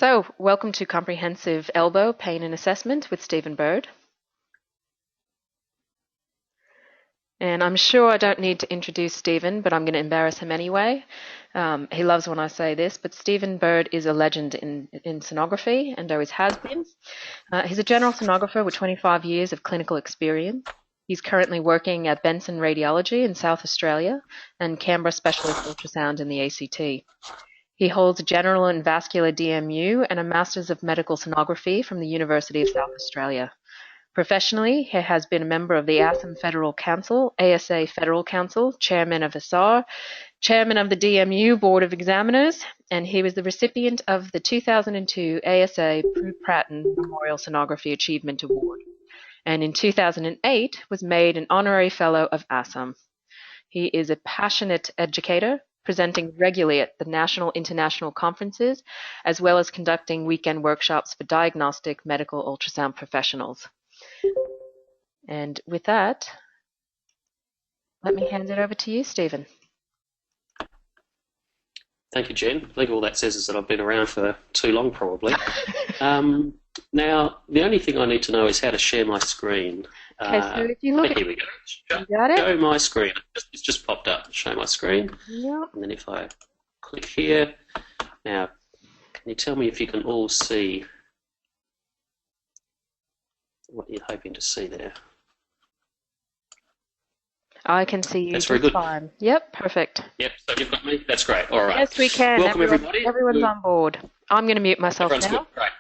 So, welcome to Comprehensive Elbow Pain and Assessment with Stephen Bird. And I'm sure I don't need to introduce Stephen, but I'm going to embarrass him anyway. He loves when I say this, but Stephen Bird is a legend in sonography and always has been. He's a general sonographer with 25 years of clinical experience. He's currently working at Benson Radiology in South Australia and Canberra Specialist Ultrasound in the ACT. He holds a General and Vascular DMU and a Masters of Medical Sonography from the University of South Australia. Professionally, he has been a member of the ASAM Federal Council, ASA Federal Council, Chairman of ASAR, Chairman of the DMU Board of Examiners, and he was the recipient of the 2002 ASA Prue-Pratton Memorial Sonography Achievement Award, and in 2008 was made an Honorary Fellow of ASAM. He is a passionate educator, presenting regularly at the national international conferences, as well as conducting weekend workshops for diagnostic medical ultrasound professionals. And with that, let me hand it over to you, Stephen. Thank you, Jen. I think all that says is that I've been around for too long, probably. Now, the only thing I need to know is how to share my screen. Okay, so if you look here we go. You got it? Show my screen. It's just popped up. Show my screen. Yep. And then if I click here, now, can you tell me if you can all see what you're hoping to see there? I can see you That's just very good. fine. Yep, perfect. Yep, so you've got me? That's great. All right. Yes, we can. Welcome, everybody. Everyone's on board. I'm going to mute myself Everyone's now. good. Great.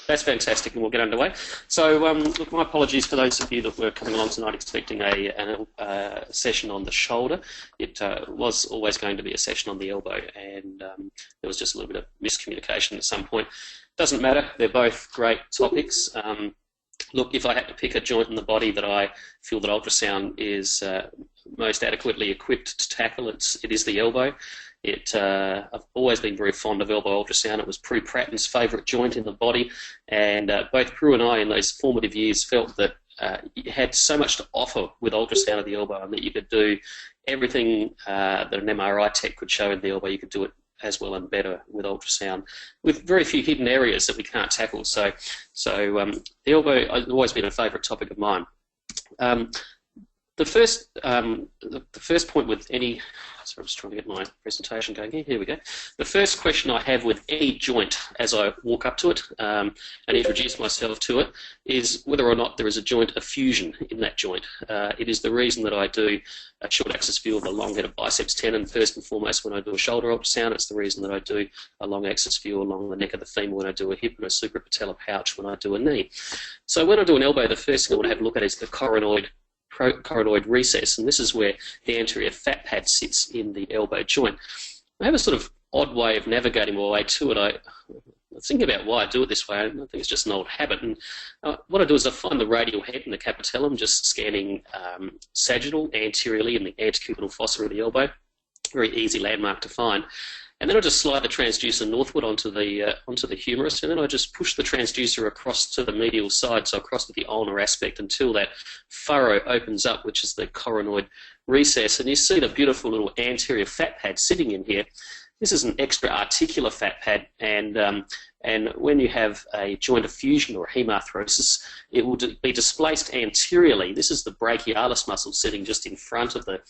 That's fantastic, and we'll get underway. So, look, my apologies for those of you that were coming along tonight expecting a session on the shoulder. It was always going to be a session on the elbow, and there was just a little bit of miscommunication at some point. Doesn't matter. They're both great topics. Look, if I had to pick a joint in the body that I feel that ultrasound is most adequately equipped to tackle, it is the elbow. I've always been very fond of elbow ultrasound. It was Prue-Pratton's favourite joint in the body, and both Prue and I in those formative years felt that you had so much to offer with ultrasound of the elbow, and that you could do everything that an MRI tech could show in the elbow, you could do it as well and better with ultrasound, with very few hidden areas that we can't tackle. So the elbow has always been a favourite topic of mine. The first point with any, sorry, I'm just trying to get my presentation going here. Here we go. The first question I have with any joint as I walk up to it and introduce myself to it is whether or not there is a joint effusion in that joint. It is the reason that I do a short axis view of the long head of biceps tendon first and foremost when I do a shoulder ultrasound. It's the reason that I do a long axis view along the neck of the femur when I do a hip, and a suprapatellar pouch when I do a knee. So when I do an elbow, the first thing I want to have a look at is the coronoid recess, and this is where the anterior fat pad sits in the elbow joint. I have a sort of odd way of navigating my way to it. I think about why I do it this way. I think it's just an old habit, and what I do is I find the radial head and the capitellum, just scanning sagittal anteriorly in the antecubital fossa of the elbow. Very easy landmark to find. And then I just slide the transducer northward onto the humerus, and then I just push the transducer across to the medial side, so across to the ulnar aspect until that furrow opens up, which is the coronoid recess. And you see the beautiful little anterior fat pad sitting in here. This is an extra articular fat pad, and when you have a joint effusion or haemarthrosis, it will be displaced anteriorly. This is the brachialis muscle sitting just in front of the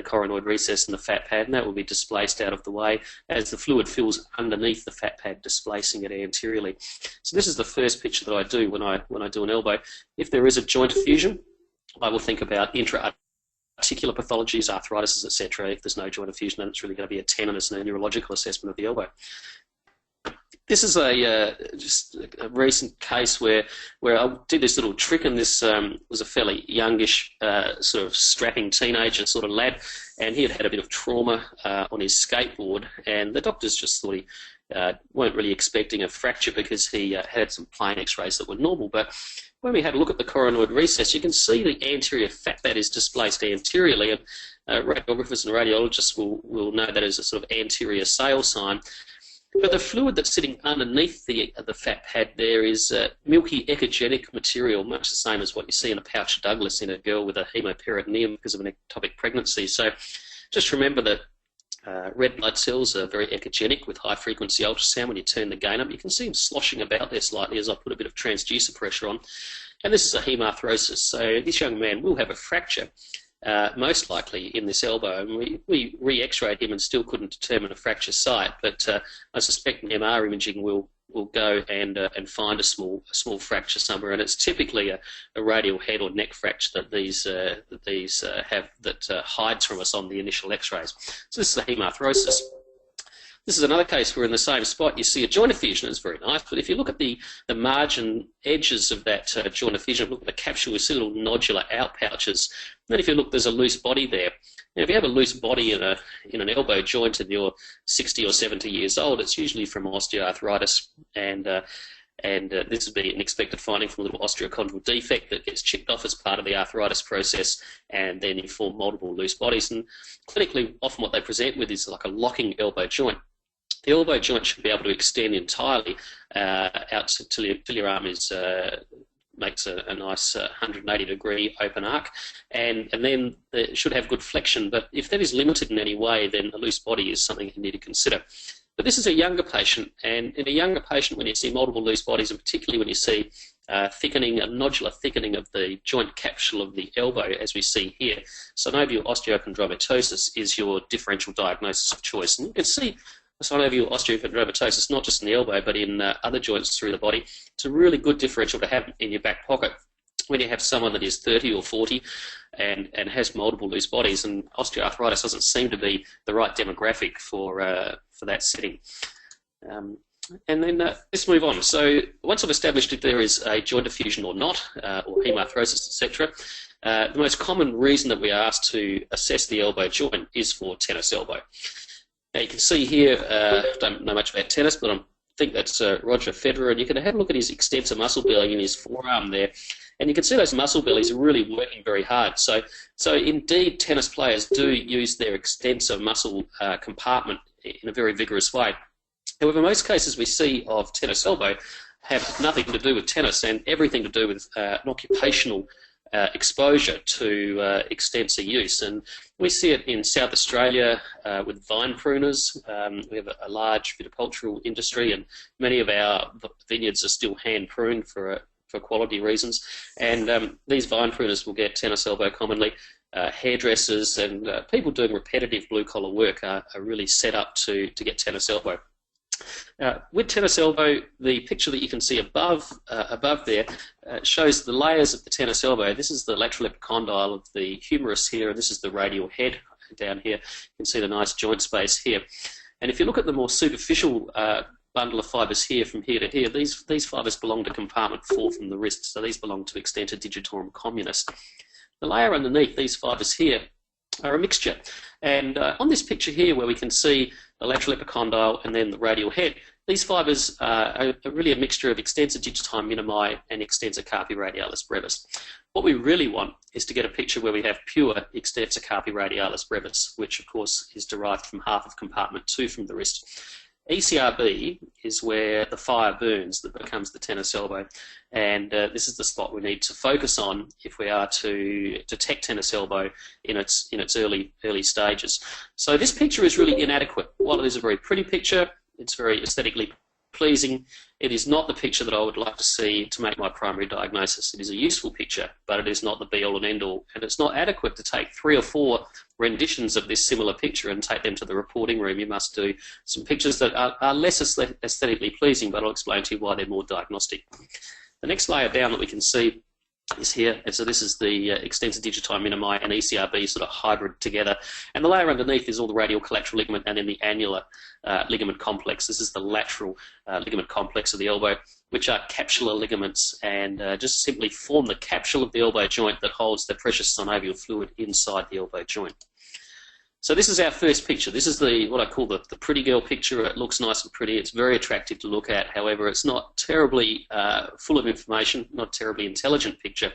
coronoid recess and the fat pad, and that will be displaced out of the way as the fluid fills underneath the fat pad, displacing it anteriorly. So this is the first picture that I do when I do an elbow. If there is a joint effusion, I will think about intra-articular pathologies, arthritis, etc. If there's no joint effusion, then it's really going to be a tendinous and a neurological assessment of the elbow. This is just a recent case where I did this little trick, and this was a fairly youngish sort of strapping teenager sort of lad, and he had a bit of trauma on his skateboard, and the doctors just thought he weren't really expecting a fracture because he had some plain x-rays that were normal. But when we had a look at the coronoid recess, you can see the anterior fat pad is displaced anteriorly, and radiographers and radiologists will know that as a sort of anterior sail sign. But the fluid that's sitting underneath the fat pad there is milky echogenic material, much the same as what you see in a pouch Douglas in a girl with a hemoperitoneum because of an ectopic pregnancy. So just remember that red blood cells are very echogenic with high frequency ultrasound. When you turn the gain up, you can see them sloshing about there slightly as I put a bit of transducer pressure on. And this is a Haemarthrosis. So this young man will have a fracture, most likely in this elbow. And we re-x-rayed him and still couldn't determine a fracture site, but I suspect an MR imaging will go and find a small fracture somewhere, and it's typically a radial head or neck fracture that these have that hides from us on the initial X-rays. So this is a Haemarthrosis. This is another case where in the same spot you see a joint effusion. It's very nice, but if you look at the margin edges of that joint effusion, look at the capsule, you see little nodular outpouches. And then if you look, there's a loose body there. And if you have a loose body in an elbow joint and you're 60 or 70 years old, it's usually from osteoarthritis, and this would be an expected finding from a little osteochondral defect that gets chipped off as part of the arthritis process, and then you form multiple loose bodies. And clinically, often what they present with is like a locking elbow joint. The elbow joint should be able to extend entirely out till your arm makes a nice 180-degree open arc, and then it should have good flexion. But if that is limited in any way, then a loose body is something you need to consider. But this is a younger patient, and in a younger patient, when you see multiple loose bodies, and particularly when you see thickening, a nodular thickening of the joint capsule of the elbow, as we see here, synovial osteochondromatosis is your differential diagnosis of choice. And you can see synovial osteochondromatosis not just in the elbow, but in other joints through the body. It's a really good differential to have in your back pocket when you have someone that is 30 or 40 and has multiple loose bodies, and osteoarthritis doesn't seem to be the right demographic for that setting. And then let's move on. So once I've established if there is a joint effusion or not, or Haemarthrosis, etc., the most common reason that we are asked to assess the elbow joint is for tennis elbow. Now you can see here, I don't know much about tennis, but I think that's Roger Federer, and you can have a look at his extensor muscle belly in his forearm there, and you can see those muscle bellies are really working very hard. So indeed, tennis players do use their extensor muscle compartment in a very vigorous way. However, most cases we see of tennis elbow have nothing to do with tennis and everything to do with an occupational exposure to extensor use, and we see it in South Australia with vine pruners. We have a large viticultural industry, and many of our vineyards are still hand pruned for quality reasons, and these vine pruners will get tennis elbow commonly. Hairdressers and people doing repetitive blue collar work are really set up to get tennis elbow. With tennis elbow, the picture that you can see above there shows the layers of the tennis elbow. This is the lateral epicondyle of the humerus here, and this is the radial head down here. You can see the nice joint space here. And if you look at the more superficial bundle of fibres here from here to here, these fibres belong to compartment 4 from the wrist, so these belong to extensor digitorum communis. The layer underneath these fibres here are a mixture. And on this picture here, where we can see the lateral epicondyle and then the radial head, these fibres are really a mixture of extensor digitorum minimi and extensor carpi radialis brevis. What we really want is to get a picture where we have pure extensor carpi radialis brevis, which of course is derived from half of compartment 2 from the wrist. ECRB is where the fire burns that becomes the tennis elbow, and this is the spot we need to focus on if we are to detect tennis elbow in its early stages. So this picture is really inadequate. While it is a very pretty picture, it's very aesthetically pleasing, it is not the picture that I would like to see to make my primary diagnosis. It is a useful picture, but it is not the be-all and end-all, and it's not adequate to take 3 or 4 renditions of this similar picture and take them to the reporting room. You must do some pictures that are less aesthetically pleasing, but I'll explain to you why they're more diagnostic. The next layer down that we can see is here, and so this is the extensor digitorum minimi and ECRB sort of hybrid together, and the layer underneath is all the radial collateral ligament and then the annular ligament complex. This is the lateral ligament complex of the elbow, which are capsular ligaments, and just simply form the capsule of the elbow joint that holds the precious synovial fluid inside the elbow joint. So this is our first picture. This is what I call the pretty girl picture. It looks nice and pretty. It's very attractive to look at. However, it's not terribly full of information, not a terribly intelligent picture.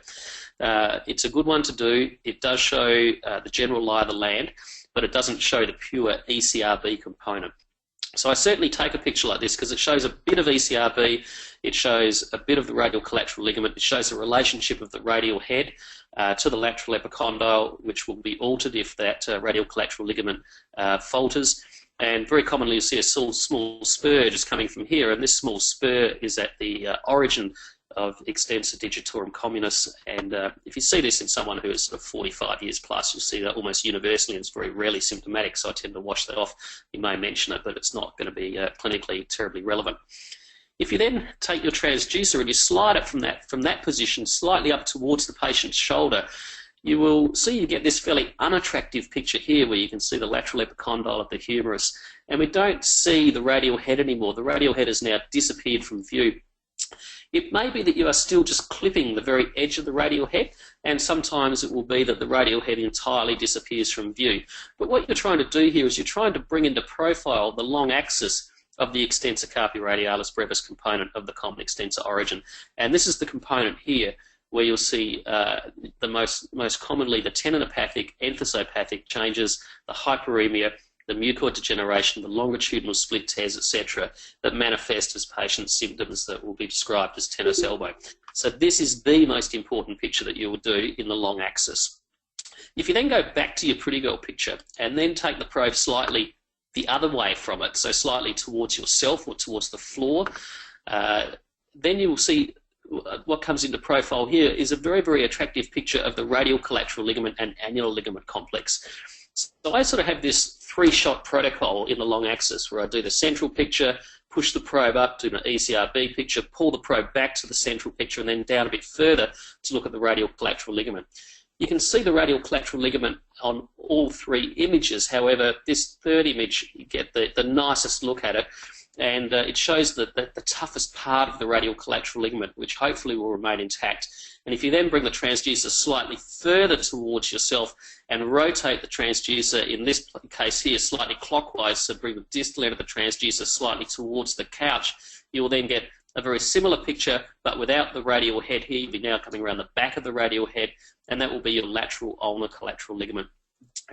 It's a good one to do. It does show the general lie of the land, but it doesn't show the pure ECRB component. So I certainly take a picture like this because it shows a bit of ECRB, it shows a bit of the radial collateral ligament, it shows the relationship of the radial head to the lateral epicondyle, which will be altered if that radial collateral ligament falters. And very commonly you'll see a small spur just coming from here, and this small spur is at the origin of extensor digitorum communis, and if you see this in someone who is sort of 45 years plus, you'll see that almost universally, and it's very rarely symptomatic, so I tend to wash that off. You may mention it, but it's not going to be clinically terribly relevant. If you then take your transducer and you slide it from that position slightly up towards the patient's shoulder, you will see you get this fairly unattractive picture here where you can see the lateral epicondyle of the humerus, and we don't see the radial head anymore. The radial head has now disappeared from view. It may be that you are still just clipping the very edge of the radial head, and sometimes it will be that the radial head entirely disappears from view. But what you're trying to do here is you're trying to bring into profile the long axis of the extensor carpi radialis brevis component of the common extensor origin. And this is the component here where you'll see the most commonly the tendinopathic, enthesopathic changes, the hyperemia, the mucoid degeneration, the longitudinal split tears, etc., that manifest as patient symptoms that will be described as tennis elbow. So this is the most important picture that you will do in the long axis. If you then go back to your pretty girl picture and then take the probe slightly the other way from it, so slightly towards yourself or towards the floor, then you will see what comes into profile here is a very, very attractive picture of the radial collateral ligament and annular ligament complex. So I sort of have this three-shot protocol in the long axis where I do the central picture, push the probe up, do an ECRB picture, pull the probe back to the central picture, and then down a bit further to look at the radial collateral ligament. You can see the radial collateral ligament on all three images. However, this third image, you get the nicest look at it, and it shows the toughest part of the radial collateral ligament, which hopefully will remain intact. And if you then bring the transducer slightly further towards yourself and rotate the transducer, in this case here, slightly clockwise, so bring the distal end of the transducer slightly towards the couch, you will then get a very similar picture, but without the radial head here. You'll be now coming around the back of the radial head, and that will be your lateral ulnar collateral ligament,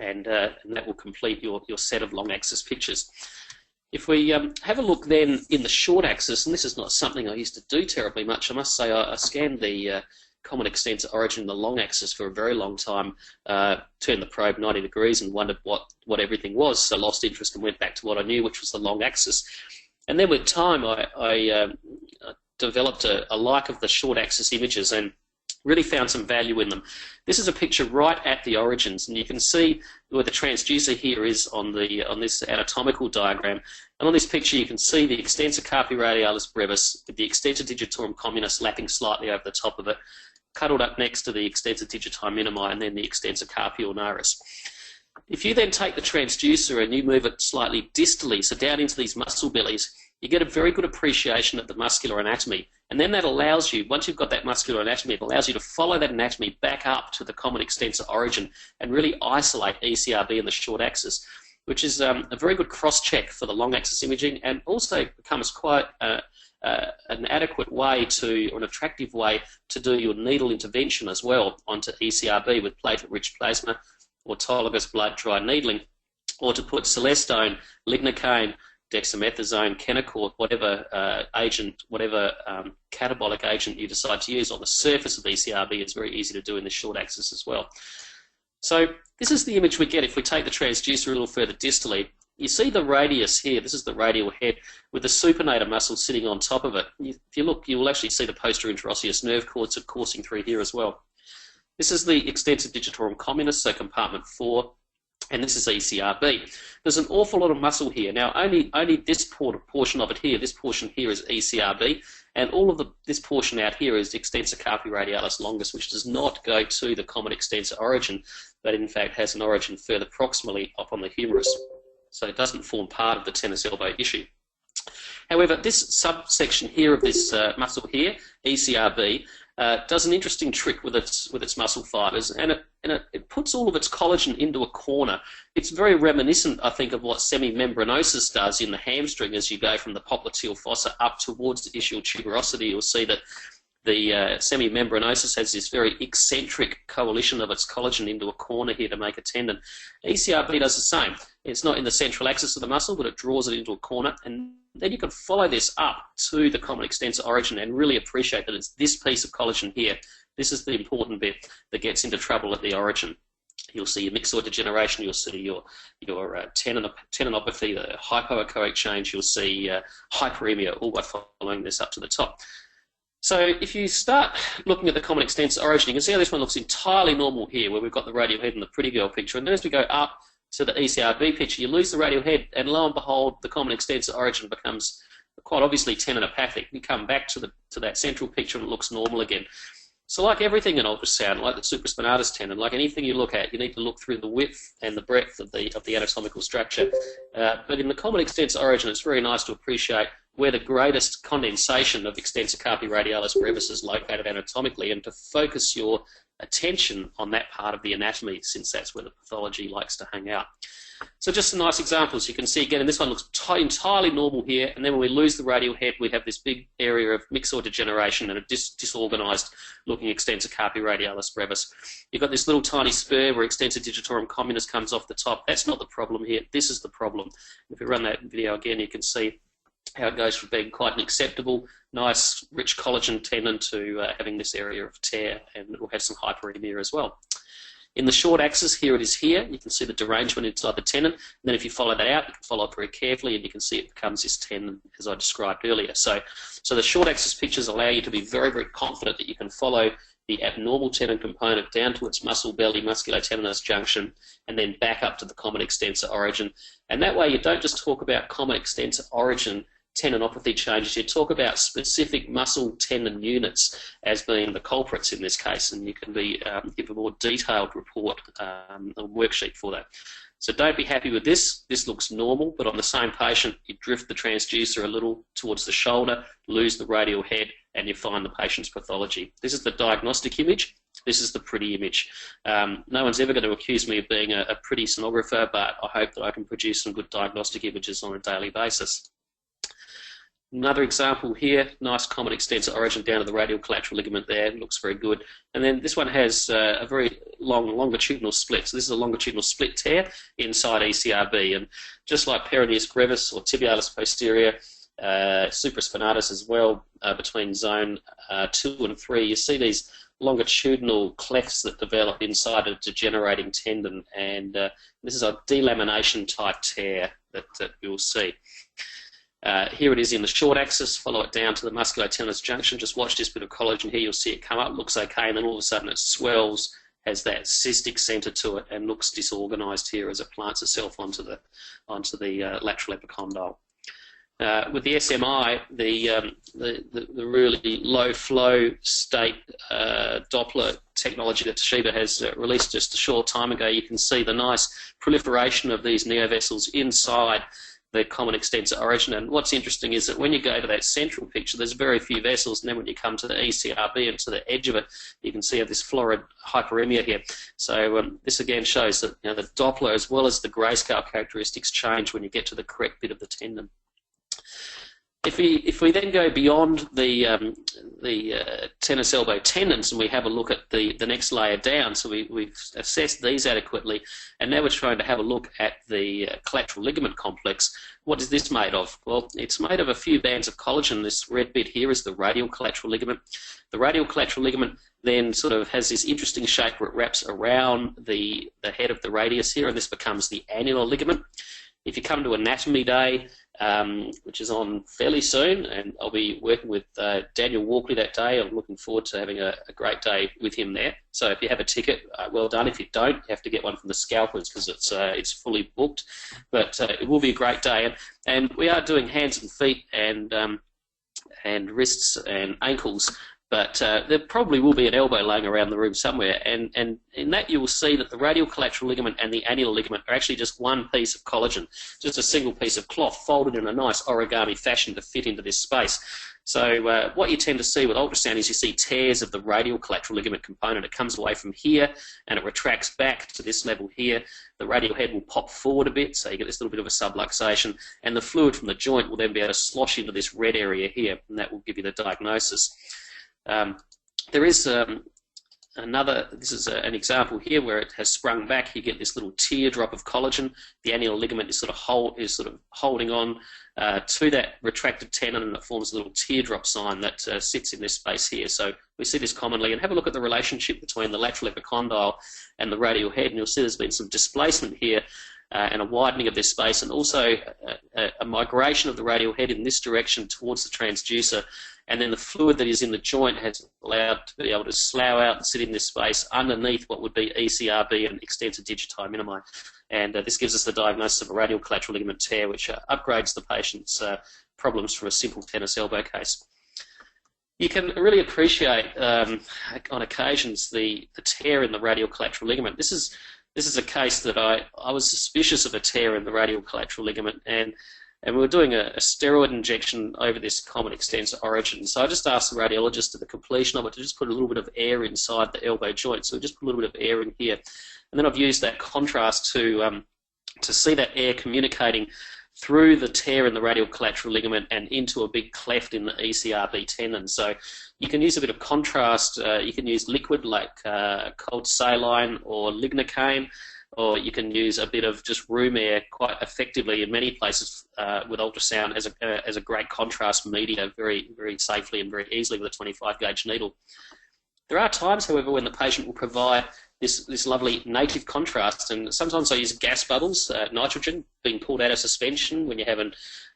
and that will complete your set of long axis pictures. If we have a look then in the short axis, and this is not something I used to do terribly much, I must say I scanned the common extensor origin in the long axis for a very long time, turned the probe 90 degrees and wondered what everything was, so lost interest and went back to what I knew, which was the long axis. And then with time I developed a like of the short axis images and really found some value in them. This is a picture right at the origins, and you can see where the transducer here is on this anatomical diagram. And on this picture you can see the extensor carpi radialis brevis with the extensor digitorum communis lapping slightly over the top of it, cuddled up next to the extensor digiti minimi and then the extensor carpi ulnaris. If you then take the transducer and you move it slightly distally, so down into these muscle bellies, you get a very good appreciation of the muscular anatomy. And then that allows you, once you've got that muscular anatomy, it allows you to follow that anatomy back up to the common extensor origin and really isolate ECRB in the short axis, which is a very good cross-check for the long axis imaging, and also becomes quite an adequate way to, or an attractive way to do your needle intervention as well onto ECRB with platelet-rich plasma, autologous blood-dry needling, or to put celestone, lignocaine, dexamethasone, Kenacort, whatever agent, whatever catabolic agent you decide to use on the surface of ECRB. It's very easy to do in the short axis as well. So this is the image we get if we take the transducer a little further distally. You see the radius here, this is the radial head with the supinator muscle sitting on top of it. If you look, you will actually see the posterior interosseous nerve cords are coursing through here as well. This is the extensor digitorum communis, so compartment 4, and this is ECRB. There's an awful lot of muscle here. Now, only this portion of it here, this portion here is ECRB, and all of this portion out here is extensor carpi radialis longus, which does not go to the common extensor origin, but in fact has an origin further proximally up on the humerus. So it doesn't form part of the tennis elbow issue. However, this subsection here of this muscle here, ECRB, does an interesting trick with its muscle fibers, and it puts all of its collagen into a corner. It's very reminiscent, I think, of what semimembranosus does in the hamstring as you go from the popliteal fossa up towards the ischial tuberosity. You'll see that The semimembranosus has this very eccentric coalition of its collagen into a corner here to make a tendon. ECRB does the same. It's not in the central axis of the muscle, but it draws it into a corner, and then you can follow this up to the common extensor origin and really appreciate that it's this piece of collagen here. This is the important bit that gets into trouble at the origin. You'll see your myxoid degeneration, you'll see your tendinopathy, the hypoechoic change, you'll see hyperemia, all by following this up to the top. So if you start looking at the common extensor origin, you can see how this one looks entirely normal here, where we've got the radial head and the pretty girl picture. And then as we go up to the ECRB picture, you lose the radial head, and lo and behold, the common extensor origin becomes quite obviously tendinopathic. We come back to that central picture and it looks normal again. So like everything in ultrasound, like the supraspinatus tendon, like anything you look at, you need to look through the width and the breadth of the anatomical structure. But in the common extensor origin, it's very nice to appreciate where the greatest condensation of extensor carpi radialis brevis is located anatomically, and to focus your attention on that part of the anatomy, since that's where the pathology likes to hang out. So just some nice examples. You can see again, and this one looks entirely normal here, and then when we lose the radial head, we have this big area of myxoid degeneration and a disorganized looking extensor carpi radialis brevis. You've got this little tiny spur where extensor digitorum communis comes off the top. That's not the problem here. This is the problem. If we run that video again, you can see how it goes from being quite an acceptable, nice, rich collagen tendon to having this area of tear, and it will have some hyperemia as well. In the short axis, here it is here, you can see the derangement inside the tendon, and then if you follow that out, you can follow it very carefully, and you can see it becomes this tendon, as I described earlier. So the short axis pictures allow you to be very, very confident that you can follow the abnormal tendon component down to its muscle belly, musculotendinous junction, and then back up to the common extensor origin. And that way you don't just talk about common extensor origin tendinopathy changes, you talk about specific muscle tendon units as being the culprits in this case, and you can give a more detailed report, a worksheet for that. So don't be happy with this. This looks normal, but on the same patient, you drift the transducer a little towards the shoulder, lose the radial head, and you find the patient's pathology. This is the diagnostic image. This is the pretty image. No one's ever going to accuse me of being a pretty sonographer, but I hope that I can produce some good diagnostic images on a daily basis. Another example here, nice common extensor origin down to the radial collateral ligament there, looks very good. And then this one has a very long longitudinal split. So this is a longitudinal split tear inside ECRB. And just like peroneus brevis or tibialis posterior, supraspinatus as well, between zone 2 and 3, you see these longitudinal clefts that develop inside a degenerating tendon. And this is a delamination type tear that you'll see. Here it is in the short axis, follow it down to the musculotendinous junction, just watch this bit of collagen here, you'll see it come up, looks okay, and then all of a sudden it swells, has that cystic centre to it, and looks disorganised here as it plants itself onto the lateral epicondyle. With the SMI, the really low flow state Doppler technology that Toshiba has released just a short time ago, you can see the nice proliferation of these neovessels inside the common extensor origin. And what's interesting is that when you go to that central picture, there's very few vessels, and then when you come to the ECRB and to the edge of it, you can see this florid hyperemia here. So this again shows that the Doppler as well as the grayscale characteristics change when you get to the correct bit of the tendon. If we then go beyond the tennis elbow tendons and we have a look at the next layer down, so we've assessed these adequately, and now we're trying to have a look at the collateral ligament complex. What is this made of? Well, it's made of a few bands of collagen. This red bit here is the radial collateral ligament. The radial collateral ligament then sort of has this interesting shape where it wraps around the head of the radius here, and this becomes the annular ligament. If you come to Anatomy Day, which is on fairly soon, and I'll be working with Daniel Walkley that day. I'm looking forward to having a great day with him there. So if you have a ticket, well done. If you don't, you have to get one from the scalpers because it's fully booked. But it will be a great day, and we are doing hands and feet and wrists and ankles. But there probably will be an elbow laying around the room somewhere, and in that you will see that the radial collateral ligament and the annular ligament are actually just one piece of collagen, just a single piece of cloth folded in a nice origami fashion to fit into this space. So what you tend to see with ultrasound is you see tears of the radial collateral ligament component. It comes away from here and it retracts back to this level here. The radial head will pop forward a bit, so you get this little bit of a subluxation, and the fluid from the joint will then be able to slosh into this red area here, and that will give you the diagnosis. There is this is an example here where it has sprung back. You get this little teardrop of collagen. The annular ligament is sort of holding on to that retracted tendon, and it forms a little teardrop sign that sits in this space here. So we see this commonly. And have a look at the relationship between the lateral epicondyle and the radial head, and you'll see there's been some displacement here and a widening of this space, and also a migration of the radial head in this direction towards the transducer. And then the fluid that is in the joint has allowed to be able to slough out and sit in this space underneath what would be ECRB and extensor digiti minimi. And this gives us the diagnosis of a radial collateral ligament tear, which upgrades the patient's problems from a simple tennis elbow case. You can really appreciate, on occasions, the tear in the radial collateral ligament. This is a case that I was suspicious of a tear in the radial collateral ligament, and we were doing a steroid injection over this common extensor origin. So I just asked the radiologist at the completion of it to just put a little bit of air inside the elbow joint. So we just put a little bit of air in here. And then I've used that contrast to see that air communicating through the tear in the radial collateral ligament and into a big cleft in the ECRB tendon. So you can use a bit of contrast. You can use liquid like cold saline or lignocaine, or you can use a bit of just room air quite effectively in many places with ultrasound as a great contrast media very, very safely and very easily with a 25 gauge needle. There are times, however, when the patient will provide this lovely native contrast, and sometimes I use gas bubbles, nitrogen being pulled out of suspension when you're having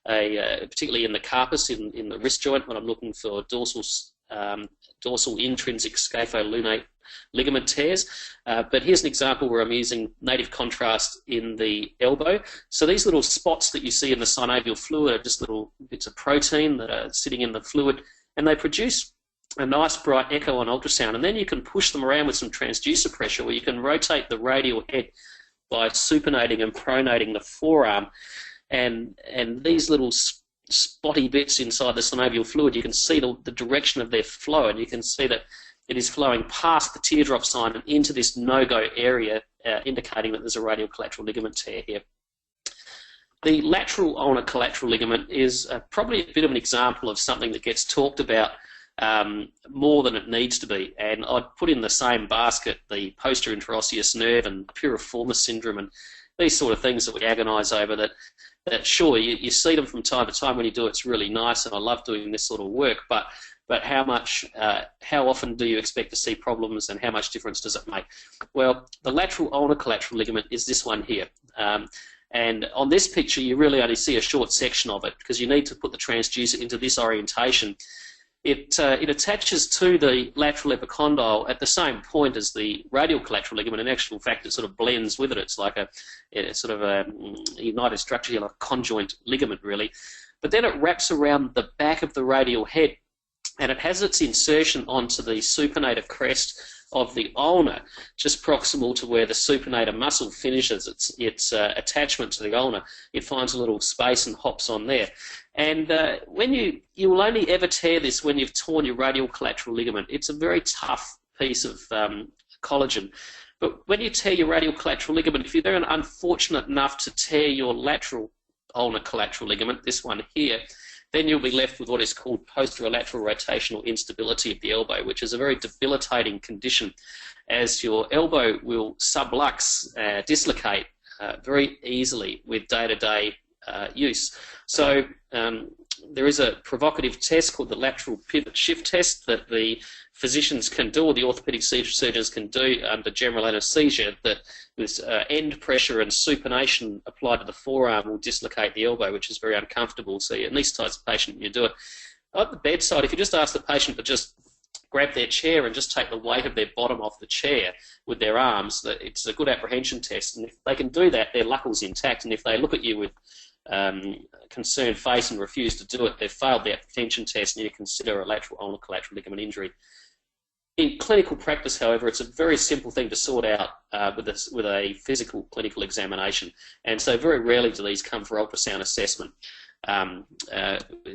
particularly in the carpus, in the wrist joint, when I'm looking for dorsal intrinsic scapholunate ligament tears. But here's an example where I'm using native contrast in the elbow. So these little spots that you see in the synovial fluid are just little bits of protein that are sitting in the fluid, and they produce a nice bright echo on ultrasound. And then you can push them around with some transducer pressure, where you can rotate the radial head by supinating and pronating the forearm, and these little spotty bits inside the synovial fluid, you can see the direction of their flow, and you can see that it is flowing past the teardrop sign and into this no-go area, indicating that there's a radial collateral ligament tear here. The lateral ulnar collateral ligament is probably a bit of an example of something that gets talked about more than it needs to be, and I'd put in the same basket the posterior interosseous nerve and piriformis syndrome and these sort of things that we agonise over, that sure, you see them from time to time. When you do it, it's really nice, and I love doing this sort of work, but how often do you expect to see problems, and how much difference does it make? Well, the lateral ulnar collateral ligament is this one here. And on this picture, you really only see a short section of it, because you need to put the transducer into this orientation. It attaches to the lateral epicondyle at the same point as the radial collateral ligament. In actual fact, it sort of blends with it. It's like a united structure here, like a conjoint ligament, really. But then it wraps around the back of the radial head, and it has its insertion onto the supinator crest of the ulnar, just proximal to where the supinator muscle finishes its attachment to the ulnar. It finds a little space and hops on there. And when you will only ever tear this when you've torn your radial collateral ligament. It's a very tough piece of collagen. But when you tear your radial collateral ligament, if you're then unfortunate enough to tear your lateral ulnar collateral ligament, this one here, then you'll be left with what is called posterolateral rotational instability of the elbow, which is a very debilitating condition, as your elbow will sublux, dislocate very easily with day-to-day use. So there is a provocative test called the lateral pivot shift test that the physicians can do, or the orthopedic surgeons can do under general anaesthesia, that with end pressure and supination applied to the forearm will dislocate the elbow, which is very uncomfortable. So you anaesthetize the patient and you do it. At the bedside, if you just ask the patient to just grab their chair and just take the weight of their bottom off the chair with their arms, that it's a good apprehension test. And if they can do that, their LUCL's intact. And if they look at you with concerned face and refuse to do it, they've failed the apprehension test, and you consider a lateral ulnar collateral ligament injury. In clinical practice, however, it's a very simple thing to sort out with a physical clinical examination, and so very rarely do these come for ultrasound assessment,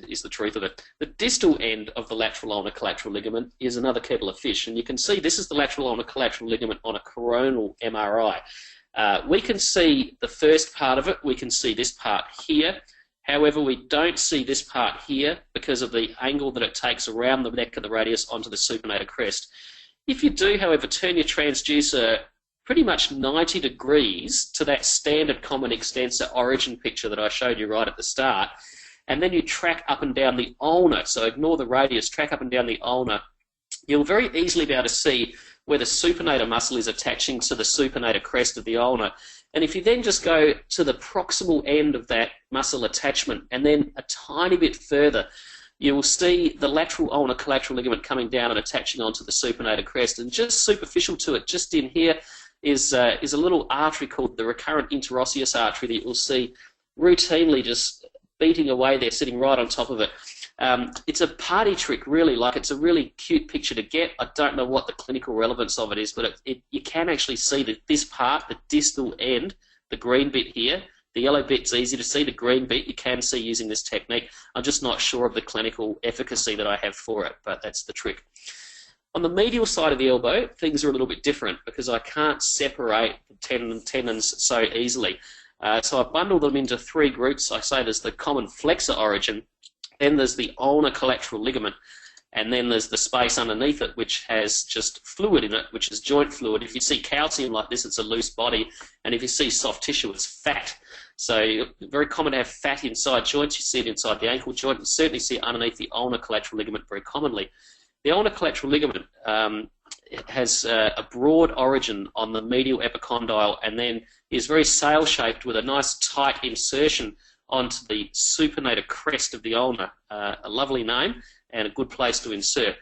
is the truth of it. The distal end of the lateral ulnar collateral ligament is another kettle of fish, and you can see this is the lateral ulnar collateral ligament on a coronal MRI. We can see the first part of it. We can see this part here, However, we don't see this part here because of the angle that it takes around the neck of the radius onto the supinator crest. If you do, however, turn your transducer pretty much 90 degrees to that standard common extensor origin picture that I showed you right at the start, and then you track up and down the ulnar, so ignore the radius, track up and down the ulnar, you'll very easily be able to see where the supinator muscle is attaching to the supinator crest of the ulnar. And if you then just go to the proximal end of that muscle attachment and then a tiny bit further, you will see the lateral ulnar collateral ligament coming down and attaching onto the supinator crest. And just superficial to it, just in here, is a little artery called the recurrent interosseous artery that you'll see routinely just beating away there, sitting right on top of it. It's a party trick, really. Like, it's a really cute picture to get. I don't know what the clinical relevance of it is, but you can actually see that this part, the distal end, the green bit here, the yellow bit's easy to see, the green bit you can see using this technique. I'm just not sure of the clinical efficacy that I have for it, but that's the trick. On the medial side of the elbow, things are a little bit different because I can't separate the tendons so easily. So I bundle them into three groups. I say there's the common flexor origin, then there's the ulnar collateral ligament, and then there's the space underneath it, which has just fluid in it, which is joint fluid. If you see calcium like this, it's a loose body, and if you see soft tissue, it's fat. So very common to have fat inside joints. You see it inside the ankle joint. You certainly see it underneath the ulnar collateral ligament very commonly. The ulnar collateral ligament has a broad origin on the medial epicondyle and then is very sail-shaped with a nice tight insertion onto the supinator crest of the ulnar. A lovely name and a good place to insert.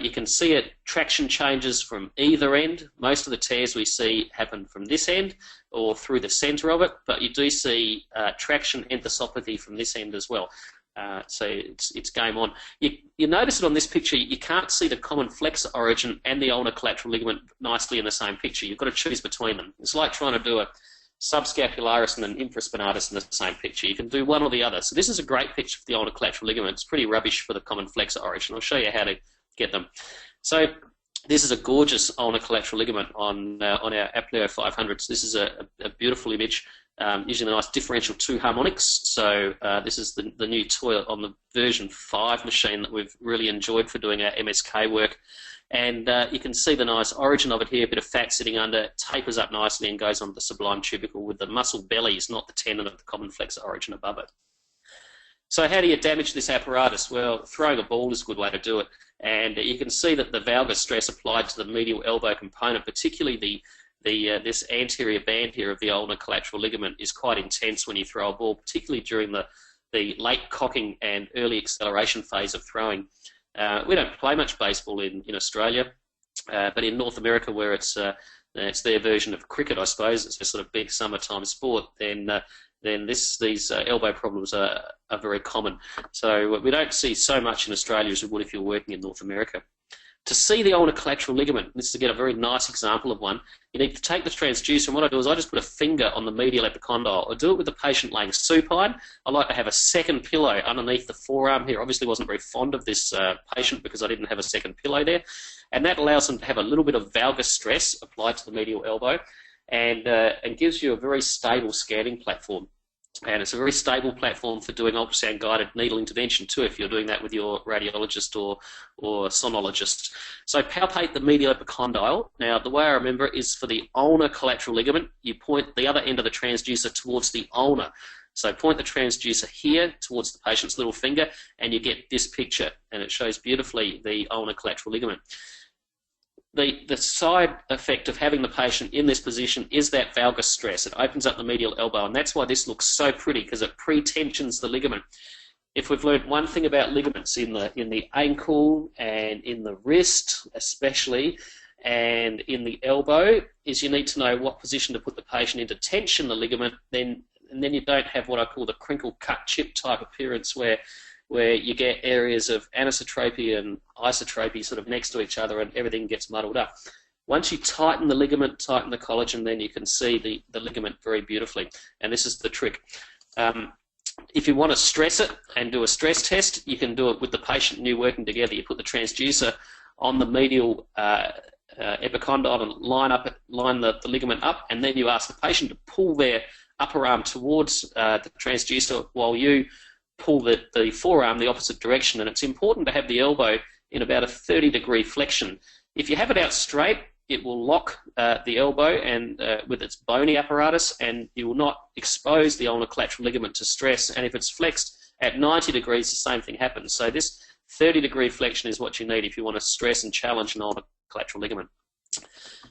You can see it, traction changes from either end. Most of the tears we see happen from this end or through the centre of it, but you do see traction enthesopathy from this end as well. So it's game on. You notice it on this picture, you can't see the common flexor origin and the ulnar collateral ligament nicely in the same picture. You've got to choose between them. It's like trying to do a subscapularis and an infraspinatus in the same picture. You can do one or the other. So this is a great picture for the ulnar collateral ligament. It's pretty rubbish for the common flexor origin. I'll show you how to get them. So this is a gorgeous ulnar collateral ligament on our Apneo 500. So this is a beautiful image. Using a nice differential 2 harmonics. So this is the new toy on the version 5 machine that we've really enjoyed for doing our MSK work. And you can see the nice origin of it here, a bit of fat sitting under, tapers up nicely and goes onto the sublime tubercle with the muscle bellies, not the tendon of the common flexor origin above it. So how do you damage this apparatus? Well, throwing a ball is a good way to do it. And you can see that the valgus stress applied to the medial elbow component, particularly this anterior band here of the ulnar collateral ligament, is quite intense when you throw a ball, particularly during the late cocking and early acceleration phase of throwing. We don't play much baseball in Australia, but in North America, where it's their version of cricket, I suppose, it's a sort of big summertime sport, then these elbow problems are very common. So we don't see so much in Australia as we would if you're working in North America. To see the ulnar collateral ligament, this is again a very nice example of one, you need to take the transducer, and what I do is I just put a finger on the medial epicondyle. I do it with the patient laying supine. I like to have a second pillow underneath the forearm here. Obviously wasn't very fond of this patient because I didn't have a second pillow there. And that allows them to have a little bit of valgus stress applied to the medial elbow and gives you a very stable scanning platform. And it's a very stable platform for doing ultrasound-guided needle intervention too, if you're doing that with your radiologist or sonologist. So palpate the medial epicondyle. Now, the way I remember it is for the ulnar collateral ligament, you point the other end of the transducer towards the ulnar. So point the transducer here towards the patient's little finger, and you get this picture, and it shows beautifully the ulnar collateral ligament. The side effect of having the patient in this position is that valgus stress. It opens up the medial elbow, and that's why this looks so pretty, because it pre-tensions the ligament. If we've learned one thing about ligaments in the ankle and in the wrist especially, and in the elbow, is you need to know what position to put the patient in to tension the ligament, and then you don't have what I call the crinkle cut chip type appearance where you get areas of anisotropy and isotropy sort of next to each other and everything gets muddled up. Once you tighten the ligament, tighten the collagen, then you can see the ligament very beautifully. And this is the trick. If you want to stress it and do a stress test, you can do it with the patient and you working together. You put the transducer on the medial epicondyle and line the ligament up, and then you ask the patient to pull their upper arm towards the transducer while you pull the forearm the opposite direction. And it's important to have the elbow in about a 30-degree flexion. If you have it out straight, it will lock the elbow and with its bony apparatus, and you will not expose the ulnar collateral ligament to stress. And if it's flexed at 90 degrees, the same thing happens. So this 30-degree flexion is what you need if you want to stress and challenge an ulnar collateral ligament.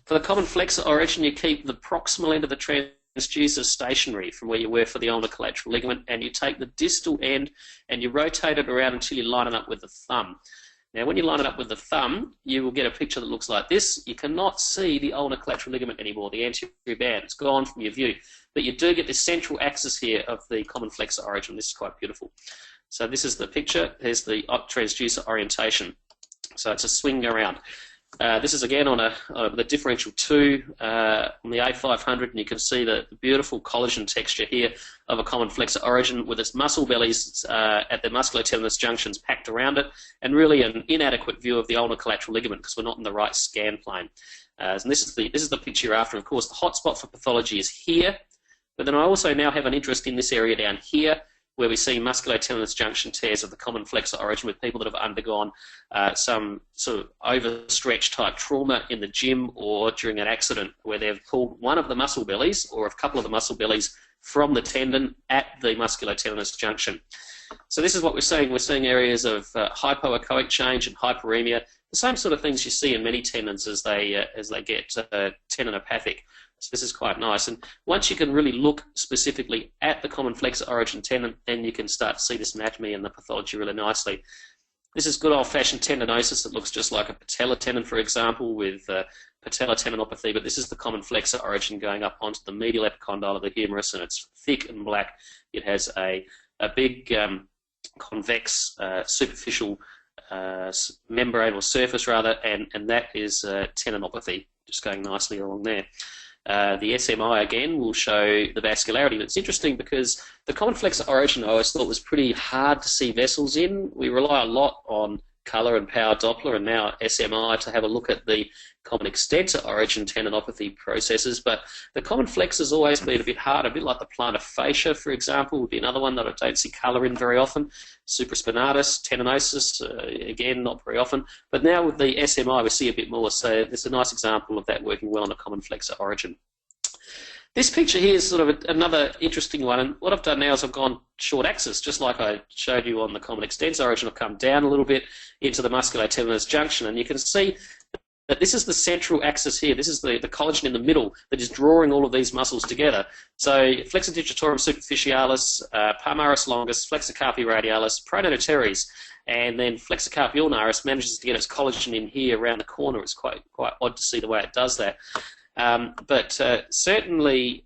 For the common flexor origin, you keep the proximal end of the transducer stationary from where you were for the ulnar collateral ligament, and you take the distal end and you rotate it around until you line it up with the thumb. Now, when you line it up with the thumb, you will get a picture that looks like this. You cannot see the ulnar collateral ligament anymore, the anterior band. It's gone from your view. But you do get this central axis here of the common flexor origin. This is quite beautiful. So this is the picture. Here's the transducer orientation. So it's a swing around. This is again on the differential 2 on the A500, and you can see the beautiful collagen texture here of a common flexor origin with its muscle bellies at the musculotendinous junctions packed around it, and really an inadequate view of the ulnar collateral ligament because we're not in the right scan plane. And this is the picture you're after. Of course, the hotspot for pathology is here, but then I also now have an interest in this area down here, where we see musculotendinous junction tears of the common flexor origin with people that have undergone some sort of overstretched type trauma in the gym or during an accident where they've pulled one of the muscle bellies or a couple of the muscle bellies from the tendon at the musculotendinous junction. So this is what we're seeing. We're seeing areas of hypoechoic change and hyperemia, the same sort of things you see in many tendons as they get tendinopathic. So this is quite nice. And once you can really look specifically at the common flexor origin tendon, then you can start to see this anatomy and the pathology really nicely. This is good old-fashioned tendinosis that looks just like a patella tendon, for example, with patella tendinopathy, but this is the common flexor origin going up onto the medial epicondyle of the humerus, and it's thick and black. It has a big convex superficial membrane or surface, rather, and that is tendinopathy, just going nicely along there. The SMI, again, will show the vascularity. And it's interesting because the common flexor origin I always thought was pretty hard to see vessels in. We rely a lot on colour and power Doppler and now SMI to have a look at the common extensor origin tendinopathy processes. But the common flexor has always been a bit hard, a bit like the plantar fascia, for example, would be another one that I don't see colour in very often. Supraspinatus, tendinosis, again, not very often. But now with the SMI, we see a bit more. So it's a nice example of that working well on a common flexor origin. This picture here is sort of another interesting one, and what I've done now is I've gone short axis, just like I showed you on the common extensor origin. I've come down a little bit into the musculotendinous junction, and you can see that this is the central axis here. This is the collagen in the middle that is drawing all of these muscles together. So flexor digitorum superficialis, palmaris longus, flexor carpi radialis, pronator teres, and then flexor carpi ulnaris manages to get its collagen in here around the corner. It's quite odd to see the way it does that. But certainly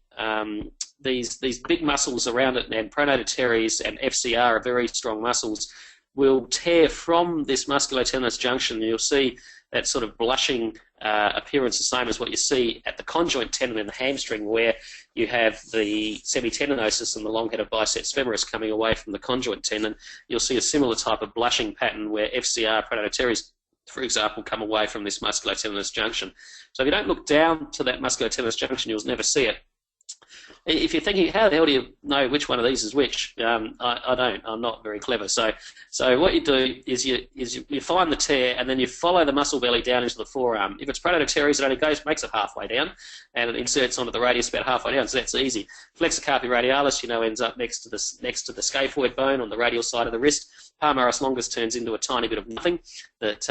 these big muscles around it, and pronator teres and FCR are very strong muscles, will tear from this musculotendinous junction. You'll see that sort of blushing appearance, the same as what you see at the conjoint tendon in the hamstring, where you have the semitendinosis and the long head of biceps femoris coming away from the conjoint tendon. You'll see a similar type of blushing pattern where FCR, pronator teres, for example, come away from this musculotendinous junction. So if you don't look down to that musculotendinous junction, you'll never see it. If you're thinking, how the hell do you know which one of these is which? I don't. I'm not very clever. So what you do is you find the tear, and then you follow the muscle belly down into the forearm. If it's pronator teres, it only makes it halfway down, and it inserts onto the radius about halfway down. So that's easy. Flexor carpi radialis, ends up next to the scaphoid bone on the radial side of the wrist. Palmaris longus turns into a tiny bit of nothing that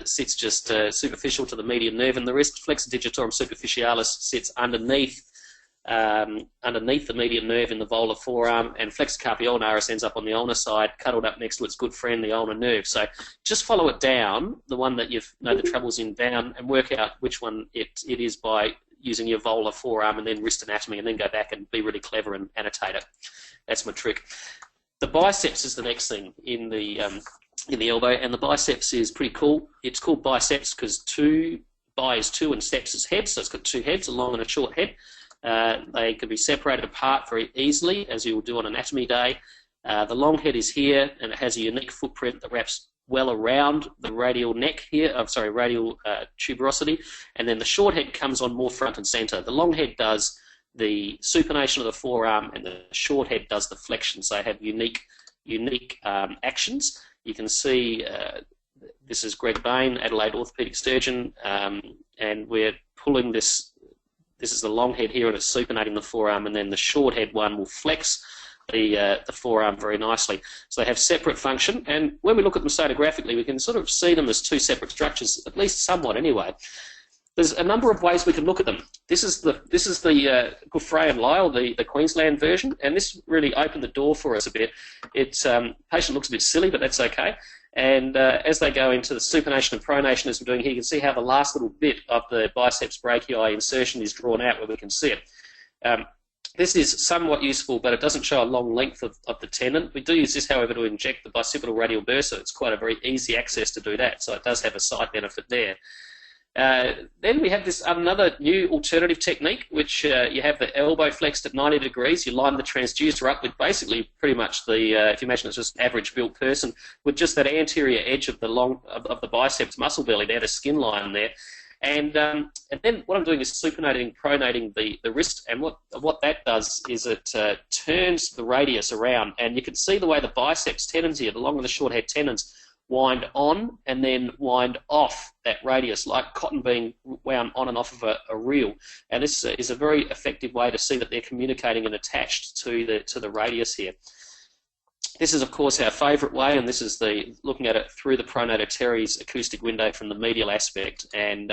sits just superficial to the median nerve in the wrist. Flexor digitorum superficialis sits underneath the median nerve in the volar forearm, and flexor carpi ulnaris ends up on the ulnar side, cuddled up next to its good friend, the ulnar nerve. So just follow it down, the one that you know the trouble's in down, and work out which one it is by using your volar forearm and then wrist anatomy, and then go back and be really clever and annotate it. That's my trick. The biceps is the next thing in the elbow, and the biceps is pretty cool. It's called biceps because bi is 2 and steps is head, so it's got 2 heads, a long and a short head. They can be separated apart very easily, as you will do on anatomy day. The long head is here, and it has a unique footprint that wraps well around the radial neck here, radial tuberosity, and then the short head comes on more front and center. The long head does the supination of the forearm, and the short head does the flexion. So they have unique actions. You can see this is Greg Bain, Adelaide orthopedic surgeon, and we're pulling this. This is the long head here, and it's supinating the forearm, and then the short head one will flex the forearm very nicely. So they have separate function, and when we look at them sonographically, we can sort of see them as two separate structures, at least somewhat anyway. There's a number of ways we can look at them. This is the Guffray and Lyle, the Queensland version, and this really opened the door for us a bit. It's patient looks a bit silly, but that's okay. And as they go into the supination and pronation, as we're doing here, you can see how the last little bit of the biceps brachii insertion is drawn out where we can see it. This is somewhat useful, but it doesn't show a long length of the tendon. We do use this, however, to inject the Bicipito-radial Bursa. It's quite a very easy access to do that, so it does have a side benefit there. Then we have this another new alternative technique, which you have the elbow flexed at 90 degrees. You line the transducer up with basically pretty much the, if you imagine it's just an average built person, with just that anterior edge of the biceps muscle belly there, the skin line there. And then what I'm doing is supinating, pronating the wrist, and what that does is it turns the radius around, and you can see the way the biceps tendons here, the long and the short head tendons, wind on and then wind off that radius, like cotton being wound on and off of a reel. And this is a very effective way to see that they're communicating and attached to the radius here. This is, of course, our favourite way, and this is looking at it through the pronator teres acoustic window from the medial aspect. And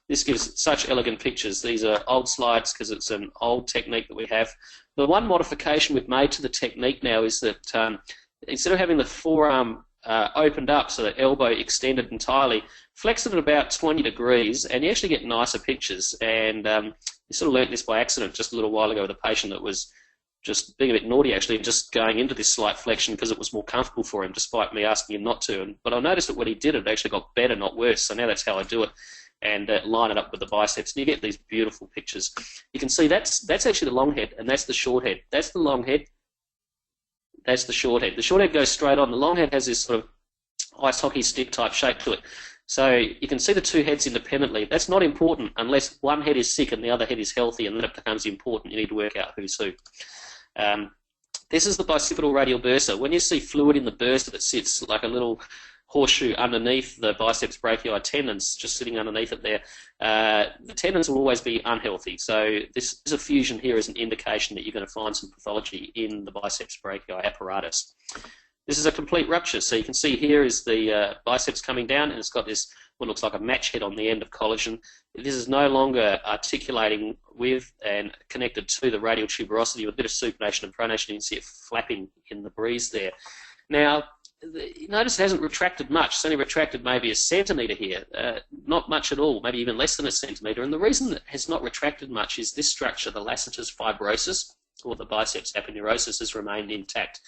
this gives such elegant pictures. These are old slides because it's an old technique that we have. The one modification we've made to the technique now is that instead of having the forearm opened up, so the elbow extended entirely, flex it at about 20 degrees, and you actually get nicer pictures. And you sort of learnt this by accident just a little while ago with a patient that was just being a bit naughty, actually, and just going into this slight flexion because it was more comfortable for him, despite me asking him not to. But I noticed that when he did it, it actually got better, not worse. So now that's how I do it, and line it up with the biceps, and you get these beautiful pictures. You can see that's actually the long head, and that's the short head. That's the long head. That's the short head. The short head goes straight on. The long head has this sort of ice hockey stick type shape to it. So you can see the two heads independently. That's not important unless one head is sick and the other head is healthy, and then it becomes important. You need to work out who's who. This is the Bicipito-radial Bursa. When you see fluid in the bursa that sits like a little horseshoe underneath the biceps brachii tendons, just sitting underneath it there, the tendons will always be unhealthy. So this effusion here is an indication that you're going to find some pathology in the biceps brachii apparatus. This is a complete rupture. So you can see here is the biceps coming down, and it's got this what looks like a match head on the end of collagen. This is no longer articulating with and connected to the radial tuberosity with a bit of supination and pronation. You can see it flapping in the breeze there. Now, notice it hasn't retracted much. It's only retracted maybe a centimetre here. Not much at all, maybe even less than a centimetre. And the reason it has not retracted much is this structure, the Lacertus fibrosus, or the biceps aponeurosis, has remained intact.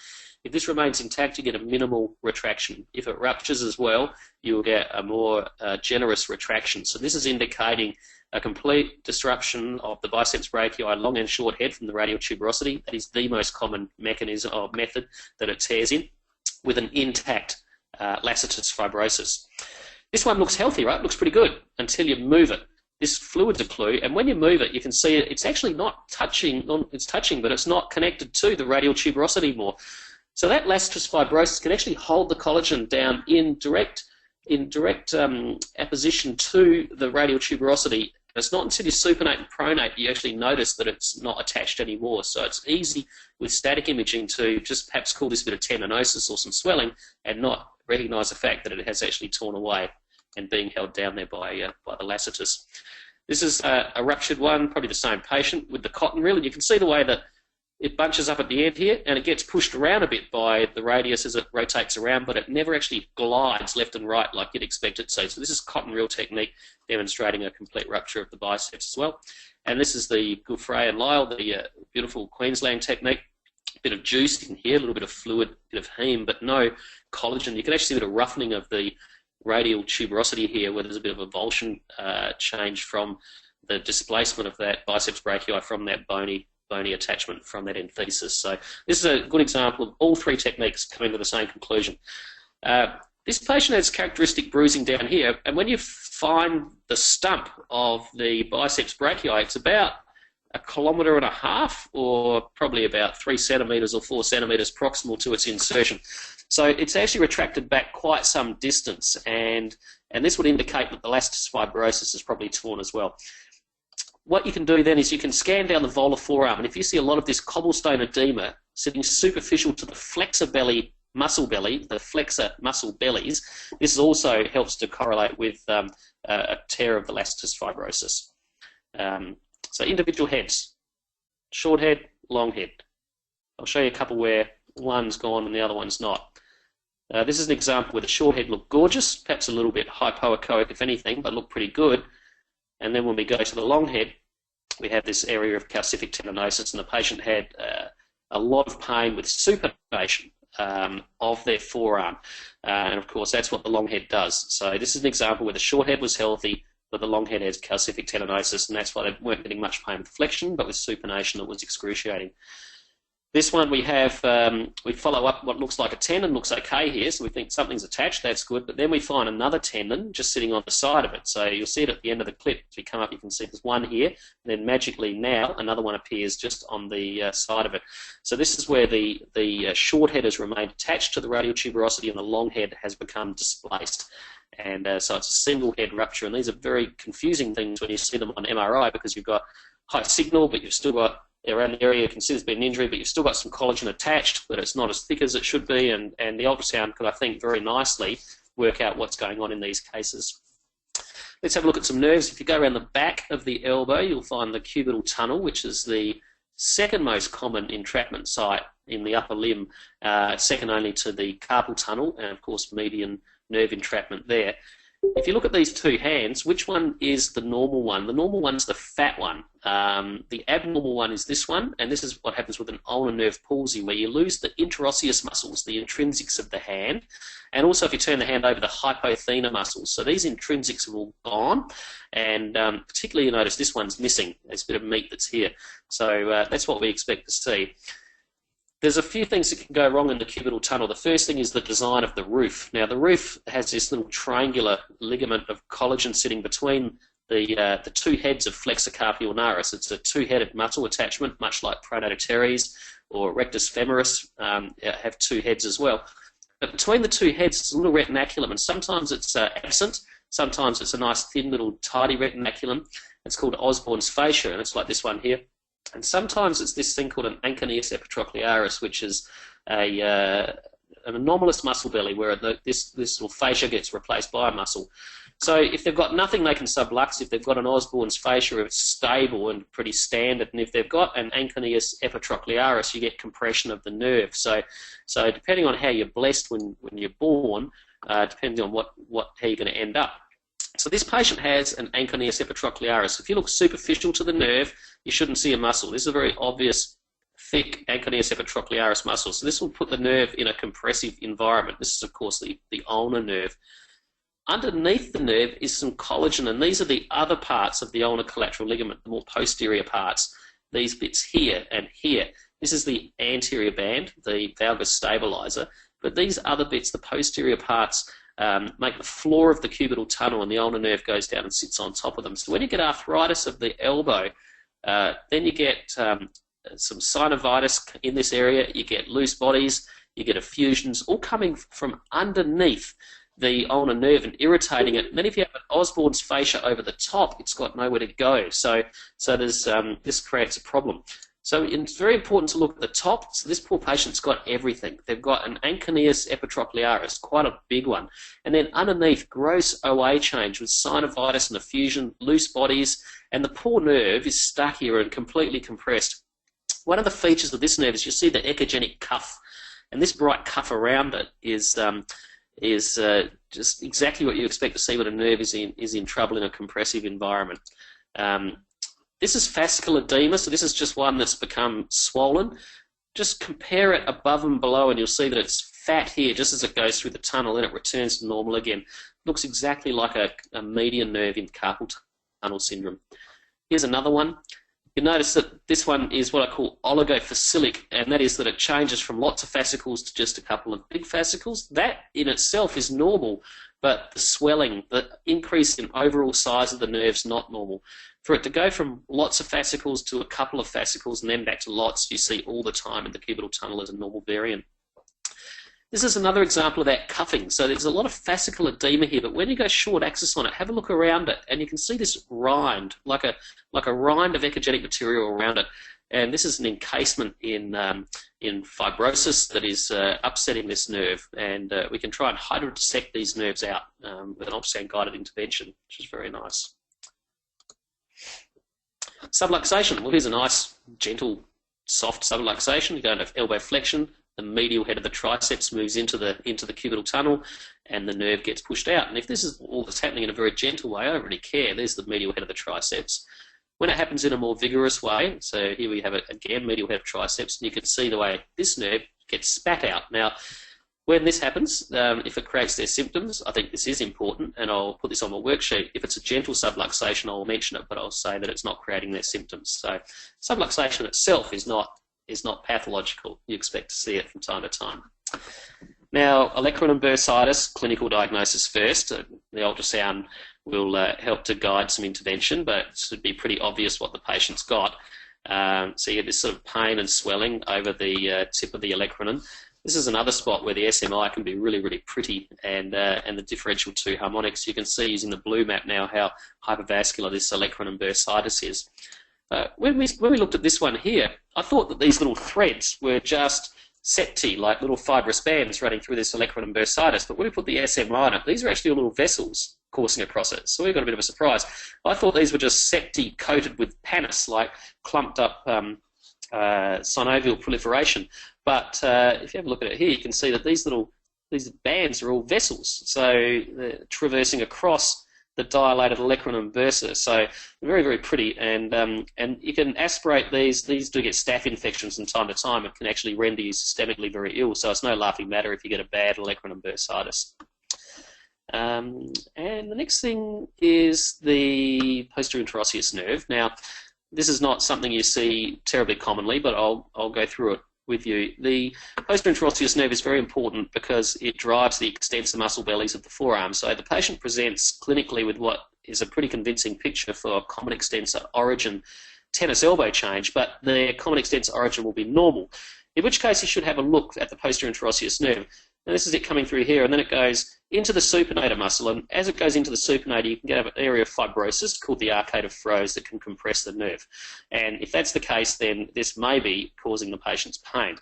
If this remains intact, you get a minimal retraction. If it ruptures as well, you'll get a more generous retraction. So this is indicating a complete disruption of the biceps brachii long and short head from the radial tuberosity. That is the most common mechanism or method that it tears in, with an intact Lacertus fibrosis. This one looks healthy, right? It looks pretty good until you move it. This fluid's a clue, and when you move it, you can see it's actually not touching. It's touching, but it's not connected to the radial tuberosity anymore. So that Lacertus fibrosis can actually hold the collagen down in direct apposition to the radial tuberosity. It's not until you supinate and pronate you actually notice that it's not attached anymore. So it's easy with static imaging to just perhaps call this a bit of tendinosis or some swelling and not recognise the fact that it has actually torn away and being held down there by the Lacertus. This is a ruptured one, probably the same patient with the cotton reel. And you can see the way that it bunches up at the end here, and it gets pushed around a bit by the radius as it rotates around, but it never actually glides left and right like you'd expect it to. So this is cotton reel technique demonstrating a complete rupture of the biceps as well. And this is the Guffray and Lyle, the beautiful Queensland technique. A bit of juice in here, a little bit of fluid, a bit of heme, but no collagen. You can actually see a bit of roughening of the radial tuberosity here, where there's a bit of a avulsion change from the displacement of that biceps brachii from that bony attachment from that enthesis. So this is a good example of all three techniques coming to the same conclusion. This patient has characteristic bruising down here, and when you find the stump of the biceps brachii, it's about 1.5 km, or probably about 3 centimetres or 4 centimetres proximal to its insertion. So it's actually retracted back quite some distance, and this would indicate that the Lacertus fibrosus is probably torn as well. What you can do then is you can scan down the volar forearm, and if you see a lot of this cobblestone edema sitting superficial to the flexor belly, muscle belly, the flexor muscle bellies, this also helps to correlate with a tear of the Lacertus fibrosus. So individual heads, short head, long head. I'll show you a couple where one's gone and the other one's not. This is an example where the short head looked gorgeous, perhaps a little bit hypoechoic if anything, but looked pretty good. And then when we go to the long head, we have this area of calcific tendinosis, and the patient had a lot of pain with supination of their forearm. And of course, that's what the long head does. So this is an example where the short head was healthy, but the long head has calcific tendinosis, and that's why they weren't getting much pain with flexion, but with supination it was excruciating. This one we have, we follow up what looks like a tendon, looks okay here, so we think something's attached, that's good, but then we find another tendon just sitting on the side of it. So you'll see it at the end of the clip. As we come up, you can see there's one here, and then magically now another one appears just on the side of it. So this is where the short head has remained attached to the radial tuberosity and the long head has become displaced. And so it's a single head rupture, and these are very confusing things when you see them on MRI, because you've got high signal, but you've still got around the area you can see there's been an injury, but you've still got some collagen attached, but it's not as thick as it should be, and the ultrasound could, I think, very nicely work out what's going on in these cases. Let's have a look at some nerves. If you go around the back of the elbow, you'll find the cubital tunnel, which is the second most common entrapment site in the upper limb, second only to the carpal tunnel, and of course median nerve entrapment there. If you look at these two hands, which one is the normal one? The normal one's the fat one. The abnormal one is this one, and this is what happens with an ulnar nerve palsy, where you lose the interosseous muscles, the intrinsics of the hand, and also if you turn the hand over, the hypothenar muscles. So these intrinsics are all gone, and particularly you notice this one's missing. There's a bit of meat that's here. So that's what we expect to see. There's a few things that can go wrong in the cubital tunnel. The first thing is the design of the roof. Now, the roof has this little triangular ligament of collagen sitting between the two heads of flexor carpi ulnaris. It's a two-headed muscle attachment, much like pronator teres or rectus femoris have two heads as well. But between the two heads, it's a little retinaculum, and sometimes it's absent. Sometimes it's a nice, thin, little, tidy retinaculum. It's called Osborne's fascia, and it's like this one here. And sometimes it's this thing called an Anconeus Epitrochlearis, which is an anomalous muscle belly where this little fascia gets replaced by a muscle. So if they've got nothing, they can sublux. If they've got an Osborne's fascia, it's stable and pretty standard. And if they've got an Anconeus Epitrochlearis, you get compression of the nerve. So depending on how you're blessed when you're born, depends on how you're going to end up. So this patient has an Anconeus Epitrochlearis. If you look superficial to the nerve, you shouldn't see a muscle. This is a very obvious, thick Anconeus Epitrochlearis muscle. So this will put the nerve in a compressive environment. This is, of course, the ulnar nerve. Underneath the nerve is some collagen, and these are the other parts of the ulnar collateral ligament, the more posterior parts. These bits here and here. This is the anterior band, the valgus stabilizer. But these other bits, the posterior parts, make the floor of the cubital tunnel, and the ulnar nerve goes down and sits on top of them. So when you get arthritis of the elbow, then you get some synovitis in this area, you get loose bodies, you get effusions, all coming from underneath the ulnar nerve and irritating it. And then if you have an Osborne's fascia over the top, it's got nowhere to go. So there's this creates a problem. So it's very important to look at the top. So this poor patient's got everything. They've got an Anconeus Epitrochlearis, quite a big one. And then underneath, gross OA change with synovitis and effusion, loose bodies, and the poor nerve is stuck here and completely compressed. One of the features of this nerve is you see the echogenic cuff, and this bright cuff around it is just exactly what you expect to see when a nerve is in trouble in a compressive environment. This is fascicular edema, so this is just one that's become swollen. Just compare it above and below, and you'll see that it's fat here just as it goes through the tunnel, then it returns to normal again. Looks exactly like a median nerve in carpal tunnel syndrome. Here's another one. you notice that this one is what I call oligofossilic, and that is that it changes from lots of fascicles to just a couple of big fascicles. That in itself is normal, but the swelling, the increase in overall size of the nerve is not normal. For it to go from lots of fascicles to a couple of fascicles and then back to lots, you see all the time in the cubital tunnel as a normal variant. This is another example of that cuffing. So there's a lot of fascicle edema here, but when you go short axis on it, have a look around it, and you can see this rind, like a rind of echogenic material around it. And this is an encasement in fibrosis that is upsetting this nerve, and we can try and hydrodissect these nerves out with an ultrasound-guided intervention, which is very nice. Subluxation. Well, here's a nice, gentle, soft subluxation. You go into elbow flexion. The medial head of the triceps moves into the cubital tunnel, and the nerve gets pushed out. And if this is all that's happening in a very gentle way, I don't really care. There's the medial head of the triceps. When it happens in a more vigorous way, so here we have it again, medial head of triceps, and you can see the way this nerve gets spat out. Now, when this happens, if it creates their symptoms, I think this is important, and I'll put this on my worksheet. If it's a gentle subluxation, I'll mention it, but I'll say that it's not creating their symptoms. So subluxation itself is not pathological. You expect to see it from time to time. Now, Olecranon bursitis, clinical diagnosis first. The ultrasound will help to guide some intervention, but it should be pretty obvious what the patient's got. So you get this sort of pain and swelling over the tip of the olecranon. This is another spot where the SMI can be really, really pretty, and the differential 2 harmonics. You can see using the blue map now how hypervascular this olecranon bursitis is. When we looked at this one here, I thought that these little threads were just septi, like little fibrous bands running through this olecranon bursitis, but when we put the SMI on it, these are actually little vessels coursing across it. So we got a bit of a surprise. I thought these were just septi coated with pannus, like clumped up synovial proliferation. But if you have a look at it here, you can see that these bands are all vessels, so they're traversing across the dilated olecranon bursa. So very, very pretty, and you can aspirate these. These do get staph infections from time to time. It can actually render you systemically very ill, so it's no laughing matter if you get a bad olecranon bursitis. And the next thing is the posterior interosseous nerve. Now, this is not something you see terribly commonly, but I'll go through it with you. The posterior interosseous nerve is very important because it drives the extensor muscle bellies of the forearm. So the patient presents clinically with what is a pretty convincing picture for a common extensor origin tennis elbow change, but their common extensor origin will be normal, in which case you should have a look at the posterior interosseous nerve. Now this is it coming through here, and then it goes into the supinator muscle, and as it goes into the supinator, you can get an area of fibrosis called the arcade of Froese that can compress the nerve. And if that's the case, then this may be causing the patient's pain.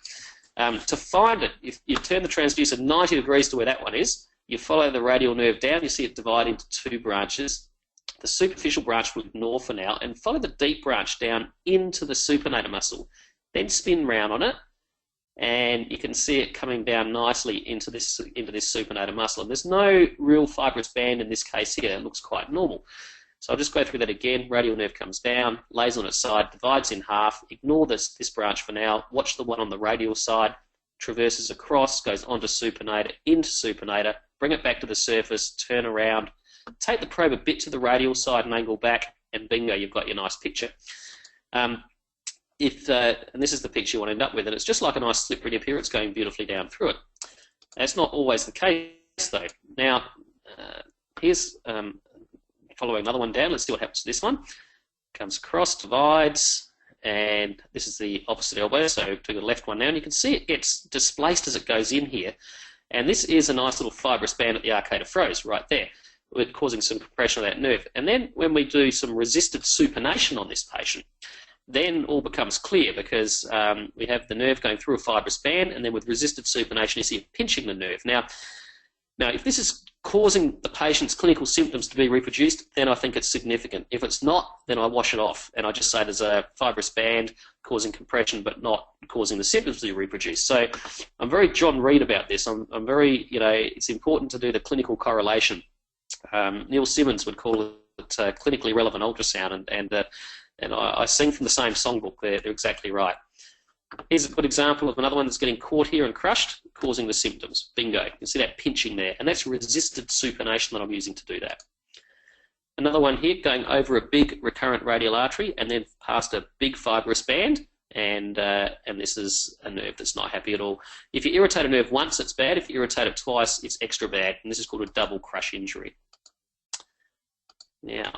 To find it, if you turn the transducer 90 degrees to where that one is, you follow the radial nerve down, you see it divide into 2 branches. The superficial branch will ignore for now, and follow the deep branch down into the supinator muscle. Then spin round on it, and you can see it coming down nicely into this supinator muscle. And there's no real fibrous band in this case here. It looks quite normal. So I'll just go through that again. Radial nerve comes down, lays on its side, divides in half. Ignore this branch for now. Watch the one on the radial side. Traverses across, goes onto supinator, into supinator. Bring it back to the surface, turn around. Take the probe a bit to the radial side and angle back, and bingo, you've got your nice picture. And this is the picture you want to end up with, and it's just like a nice slippery appearance going beautifully down through it. That's not always the case, though. Now, here's following another one down. Let's see what happens to this one. Comes across, divides, and this is the opposite elbow, so to the left one now, and you can see it gets displaced as it goes in here. And this is a nice little fibrous band at the arcade of Froese right there, causing some compression of that nerve. And then when we do some resisted supination on this patient, then all becomes clear, because we have the nerve going through a fibrous band, and then with resisted supination you see it pinching the nerve. Now if this is causing the patient's clinical symptoms to be reproduced, then I think it's significant. If it's not, then I wash it off, and I just say there's a fibrous band causing compression but not causing the symptoms to be reproduced. So I'm very John Reed about this. I'm very, it's important to do the clinical correlation. Neil Simmons would call it clinically relevant ultrasound, and I sing from the same songbook. They're exactly right. Here's a good example of another one that's getting caught here and crushed, causing the symptoms. Bingo. You can see that pinching there, and that's resisted supination that I'm using to do that. Another one here going over a big recurrent radial artery and then past a big fibrous band. And this is a nerve that's not happy at all. If you irritate a nerve once, it's bad. If you irritate it twice, it's extra bad. And this is called a double crush injury. Now,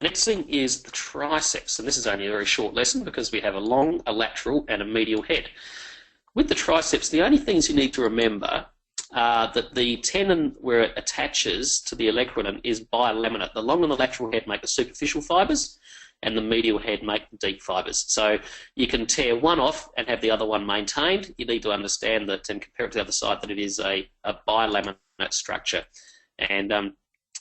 next thing is the triceps. And this is only a very short lesson because we have a long, a lateral, and a medial head. With the triceps, the only things you need to remember are that the tendon where it attaches to the olecranon is bilaminate. The long and the lateral head make the superficial fibres, and the medial head make the deep fibres. So you can tear one off and have the other one maintained. You need to understand that and compare it to the other side that it is a bilaminate structure. And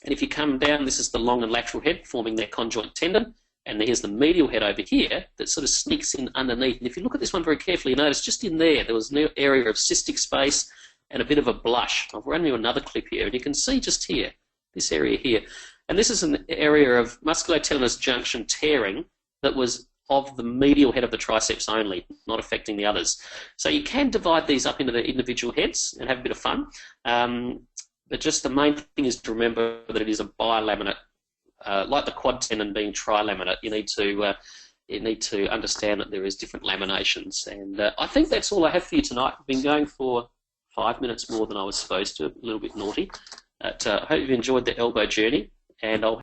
if you come down, this is the long and lateral head forming their conjoint tendon, and here's the medial head over here that sort of sneaks in underneath. And if you look at this one very carefully, you notice just in there was an area of cystic space and a bit of a blush. I've run you another clip here, and you can see just here, this area here. And this is an area of musculotendinous junction tearing that was of the medial head of the triceps only, not affecting the others. So you can divide these up into the individual heads and have a bit of fun. But just the main thing is to remember that it is a bilaminate, like the quad tendon being trilaminate. You need to understand that there is different laminations. And I think that's all I have for you tonight. I've been going for 5 minutes more than I was supposed to, a little bit naughty. But I hope you've enjoyed the elbow journey, and I'll